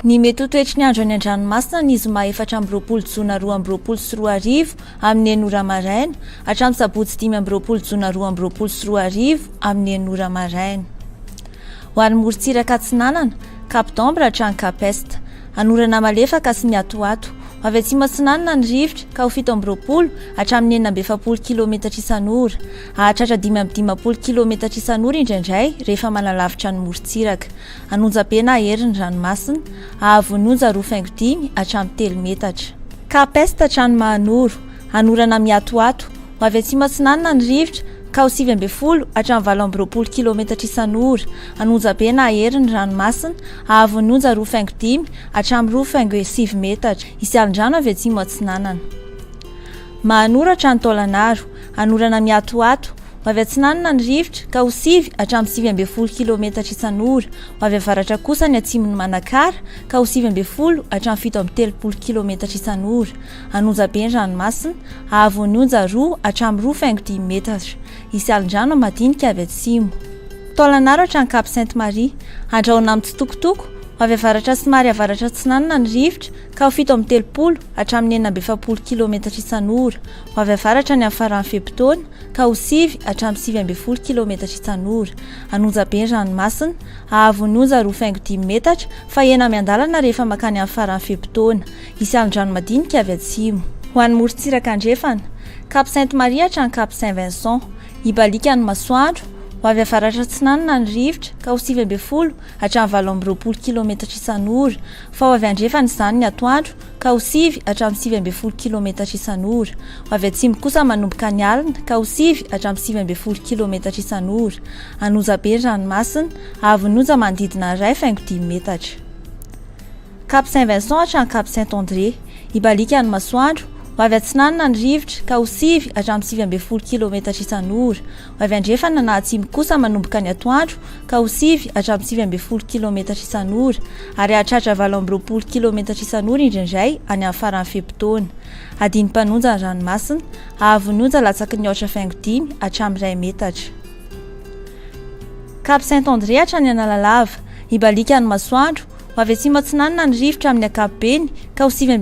Ny mety ho toetry ny andro any an-dranomasina ny zoma 4 jona 2024 amin'ny 9 maraina hatramin'ny sabotsy 5 jona 2024 amin'ny 9 maraina. Ho an'ny morontsiraka Atsinanana, Cap d'Ambre hatrany Cap Est, anorana malefaka sy ny atoato. Avy atsimo Atsinanana ny rivotra ka ho 7 hatramin'ny 40 km isan'ora, hahatratra 5 km isan'ora indraindray rehefa manalavitra ny morontsiraka. Anonjabe na herin'ny ranomasina, ahavononja 2.5 hatramin'ny 3 metatra. Cap Est hatrany Mahanoro, anorana miatoato. Avy atsimo Atsinanana ny rivotra ka ho 7 hatramin'ny 20 km isan'ora, anonjabe na herin'ny ranomasina, ahavononja 2.5 hatramin'ny 2.7 metatra. Isialin-drano avy atsimo Atsinanana. Mahanoro hatrany Taolagnaro, anorana miatoato. Avy Atsinanana ny rivotra ka ho 7 hatramin'ny 7 km isan'ora. Avy avaratra kosa ny atsimon'ny Manakara ka ho 7 hatramin'ny 30 km isan'ora, anonjabe ny ranomasina, ahavononja 2 hatramin'ny 2.10 metatra. Isialin-drano madinika avy atsimo. Taolagnaro hatrany Cap Sainte-Marie, andrahona amin'ny tsitokotoko. Avy avaratra somary avaratra Atsinanana ny rivotra ka ho 7 hatramin'ny 40 km isan'ora. Avy avaratra ny amin'ny faran'ny Fehibotona ka ho 7 hatramin'ny 7 km isan'ora, anonjabe ny ranomasina, ahavononja 2.10 metatra fa ena miandalana rehefa makany amin'ny faran'ny Fehibotona. Isialin-drano madinika avy atsimo. Ho an'ny morontsiraka andrefana, Cap Sainte-Marie hatrany Cap Saint-Vincent, ibalika ny masoandro. Avy avaratra Atsinanana ny rivotra ka ho 7 hatramin'ny 20 km isan'ora, fa ho avy andrefana izany ny atoandro ka ho 7 hatramin'ny 7 km isan'ora. Avy atsimo kosa manomboka ny alina ka ho 7 hatramin'ny 7 km isan'ora, anonjabe ny ranomasina, ahavononja manodidina 2.10 metatra. Cap Saint-Vincent hatrany Cap Saint-André, ibalika ny masoandro. Avy Atsinanana ny rivotra ka ho 7 hatramin'ny 7 km isan'ora. Avy andrefana na atsimo kosa manomboka ny atoandro ka ho 7 hatramin'ny 7 km isan'ora, ary hahatratra 20 km isan'ora indraindray any amin'ny faran'ny Fehibotona. Adiny mpanonja ny ranomasina, ahavononja latsaky ny 8.5 hatramin'ny 1 metatra. Cap Saint-André hatrany Analalava, ibalika ny masoandro. Avy atsimo Atsinanana ny rivotra amin'ny ankapobeny ka ho 7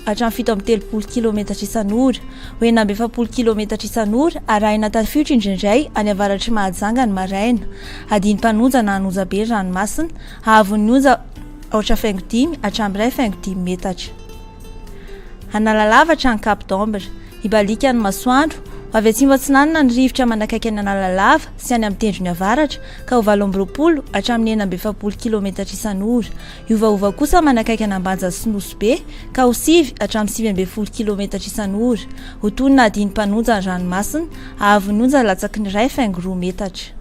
hatramin'ny 17 km isan'ora, ho 40 km isan'ora, arahina tafiotra indraindray any avaratry Mahajanga ny maraina. Adiny mpanonja na anonjabe ny ranomasina, ahavononja 8.5 hatramin'ny 2.10 metatra. Analalava hatrany Cap d'Ambre, ibalika ny masoandro. Avy atsimo Atsinanana ny rivotra manakaiky ny Analalava sy any amin'ny tendrony avaratra ka ho 20 hatramin'ny 40 km isan'ora. Iovaova kosa manakaiky ny Ambanja sy Nosy ka ho 7 hatramin'ny 7 km isan'ora. Ho tonina adiny mpanonja ny ranomasina, ahavononja latsaky ny 2.2 metatra.